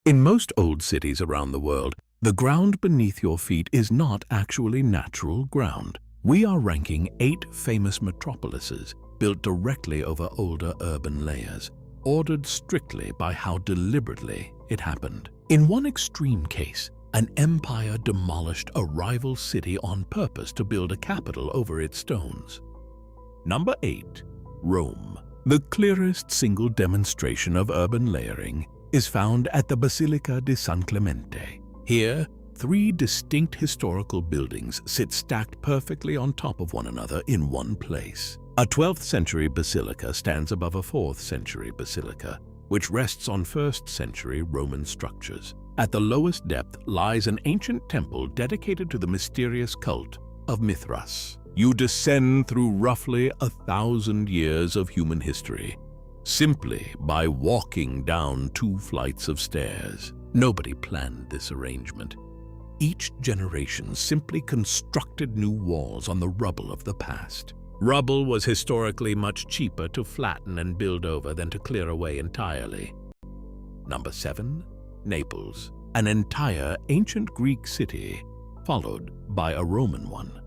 In most old cities around the world, the ground beneath your feet is not actually natural ground. We are ranking 8 famous metropolises built directly over older urban layers, ordered strictly by how deliberately it happened. In one extreme case, an empire demolished a rival city on purpose to build a capital over its stones. Number 8. Rome. The clearest single demonstration of urban layering is found at the Basilica di San Clemente. Here, 3 distinct historical buildings sit stacked perfectly on top of one another in one place. A 12th century basilica stands above a 4th century basilica, which rests on 1st century Roman structures. At the lowest depth lies an ancient temple dedicated to the mysterious cult of Mithras. You descend through roughly 1,000 years of human history, simply by walking down 2 flights of stairs. Nobody planned this arrangement. Each generation simply constructed new walls on the rubble of the past. Rubble was historically much cheaper to flatten and build over than to clear away entirely. Number 7. Naples. An entire ancient Greek city, followed by a Roman one,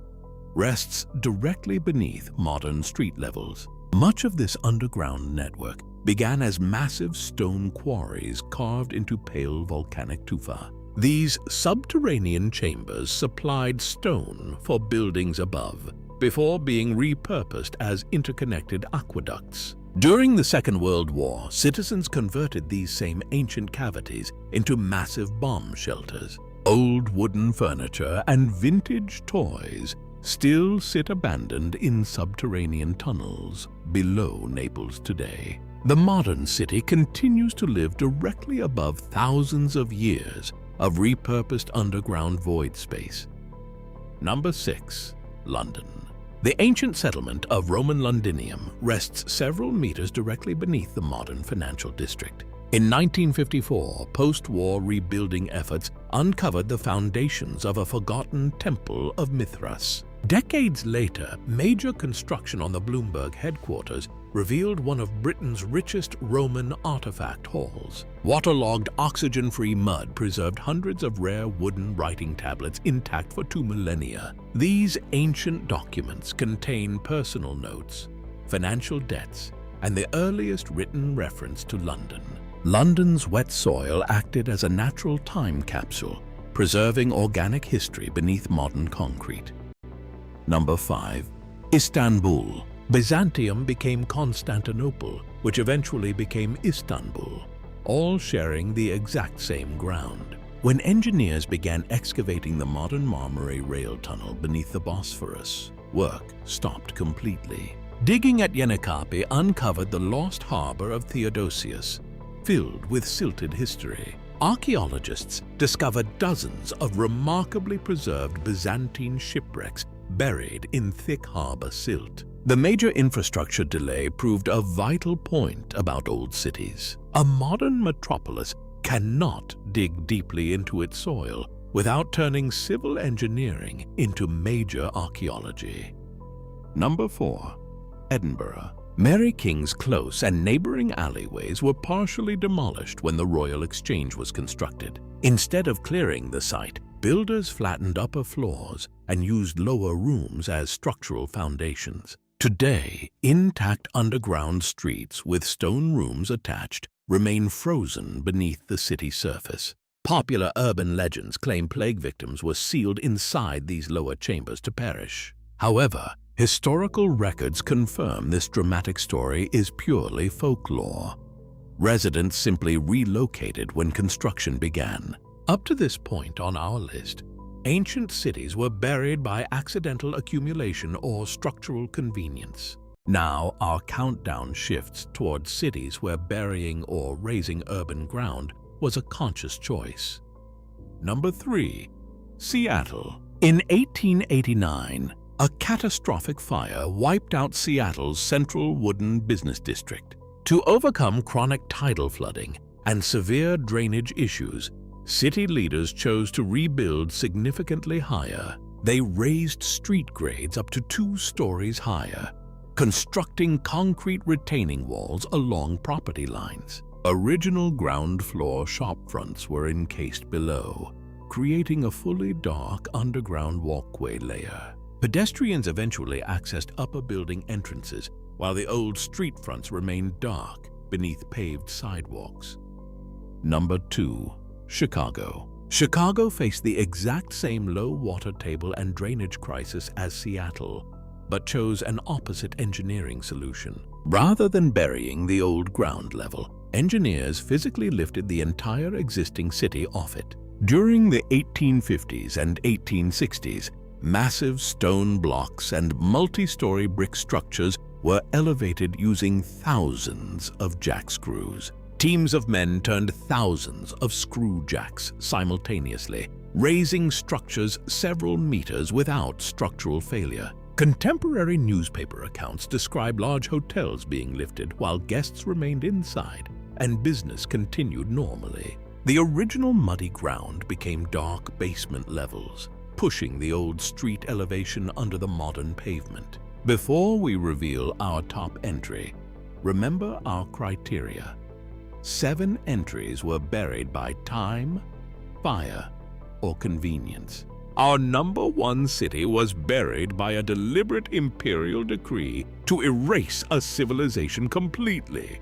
rests directly beneath modern street levels. Much of this underground network began as massive stone quarries carved into pale volcanic tufa. These subterranean chambers supplied stone for buildings above, before being repurposed as interconnected aqueducts. During the Second World War, citizens converted these same ancient cavities into massive bomb shelters. Old wooden furniture and vintage toys still sit abandoned in subterranean tunnels below Naples today. The modern city continues to live directly above thousands of years of repurposed underground void space. Number 6. London. The ancient settlement of Roman Londinium rests several meters directly beneath the modern financial district. In 1954, post-war rebuilding efforts uncovered the foundations of a forgotten temple of Mithras. Decades later, major construction on the Bloomberg headquarters revealed one of Britain's richest Roman artifact halls. Waterlogged, oxygen-free mud preserved hundreds of rare wooden writing tablets intact for 2 millennia. These ancient documents contain personal notes, financial debts, and the earliest written reference to London. London's wet soil acted as a natural time capsule, preserving organic history beneath modern concrete. Number 5. Istanbul. Byzantium became Constantinople, which eventually became Istanbul, all sharing the exact same ground. When engineers began excavating the modern Marmara rail tunnel beneath the Bosphorus, work stopped completely. Digging at Yenikapı uncovered the lost harbor of Theodosius, filled with silted history. Archaeologists discovered dozens of remarkably preserved Byzantine shipwrecks buried in thick harbor silt. The major infrastructure delay proved a vital point about old cities. A modern metropolis cannot dig deeply into its soil without turning civil engineering into major archaeology. Number 4. Edinburgh. Mary King's Close and neighboring alleyways were partially demolished when the Royal Exchange was constructed. Instead of clearing the site, builders flattened upper floors and used lower rooms as structural foundations. Today, intact underground streets with stone rooms attached remain frozen beneath the city surface. Popular urban legends claim plague victims were sealed inside these lower chambers to perish. However, historical records confirm this dramatic story is purely folklore. Residents simply relocated when construction began. Up to this point on our list, ancient cities were buried by accidental accumulation or structural convenience. Now our countdown shifts towards cities where burying or raising urban ground was a conscious choice. Number 3. Seattle. In 1889, a catastrophic fire wiped out Seattle's central wooden business district. To overcome chronic tidal flooding and severe drainage issues, city leaders chose to rebuild significantly higher. They raised street grades up to 2 stories higher, constructing concrete retaining walls along property lines. Original ground floor shopfronts were encased below, creating a fully dark underground walkway layer. Pedestrians eventually accessed upper building entrances, while the old street fronts remained dark beneath paved sidewalks. Number 2. Chicago. Chicago faced the exact same low water table and drainage crisis as Seattle, but chose an opposite engineering solution. Rather than burying the old ground level, engineers physically lifted the entire existing city off it. During the 1850s and 1860s, massive stone blocks and multi-story brick structures were elevated using thousands of jack screws. Teams of men turned thousands of screw jacks simultaneously, raising structures several meters without structural failure. Contemporary newspaper accounts describe large hotels being lifted while guests remained inside and business continued normally. The original muddy ground became dark basement levels, pushing the old street elevation under the modern pavement. Before we reveal our top entry, remember our criteria. 7 entries were buried by time, fire, or convenience. Our number 1 city was buried by a deliberate imperial decree to erase a civilization completely.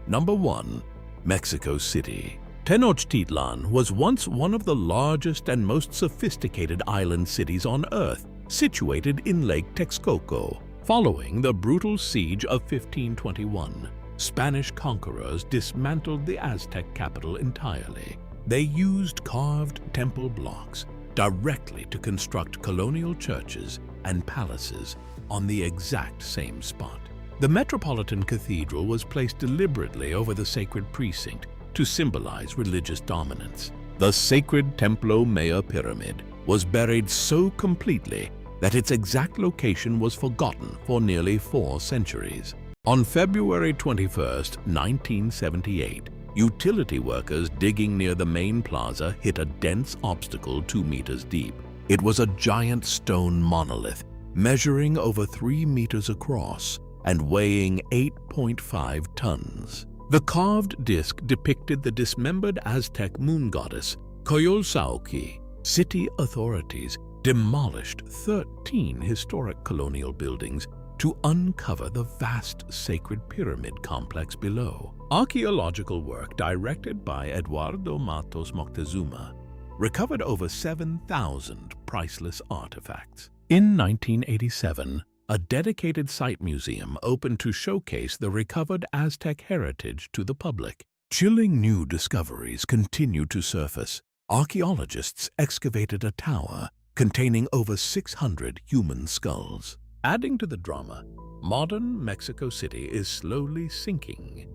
Number 1. Mexico City. Tenochtitlan was once one of the largest and most sophisticated island cities on Earth, situated in Lake Texcoco. Following the brutal siege of 1521, Spanish conquerors dismantled the Aztec capital entirely. They used carved temple blocks directly to construct colonial churches and palaces on the exact same spot. The Metropolitan Cathedral was placed deliberately over the sacred precinct to symbolize religious dominance. The sacred Templo Mayor pyramid was buried so completely that its exact location was forgotten for nearly 4 centuries. On February 21, 1978, utility workers digging near the main plaza hit a dense obstacle 2 meters deep. It was a giant stone monolith, measuring over 3 meters across and weighing 8.5 tons. The carved disc depicted the dismembered Aztec moon goddess, Coyolxauhqui. City authorities demolished 13 historic colonial buildings to uncover the vast sacred pyramid complex below. Archaeological work directed by Eduardo M Moctezuma recovered over 7,000 priceless artifacts. In 1987, a dedicated site museum opened to showcase the recovered Aztec heritage to the public. Chilling new discoveries continue to surface. Archaeologists excavated a tower containing over 600 human skulls. Adding to the drama, modern Mexico City is slowly sinking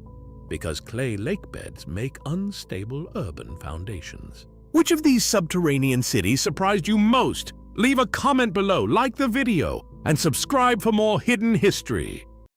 because clay lake beds make unstable urban foundations. Which of these subterranean cities surprised you most? Leave a comment below, like the video, and subscribe for more hidden history.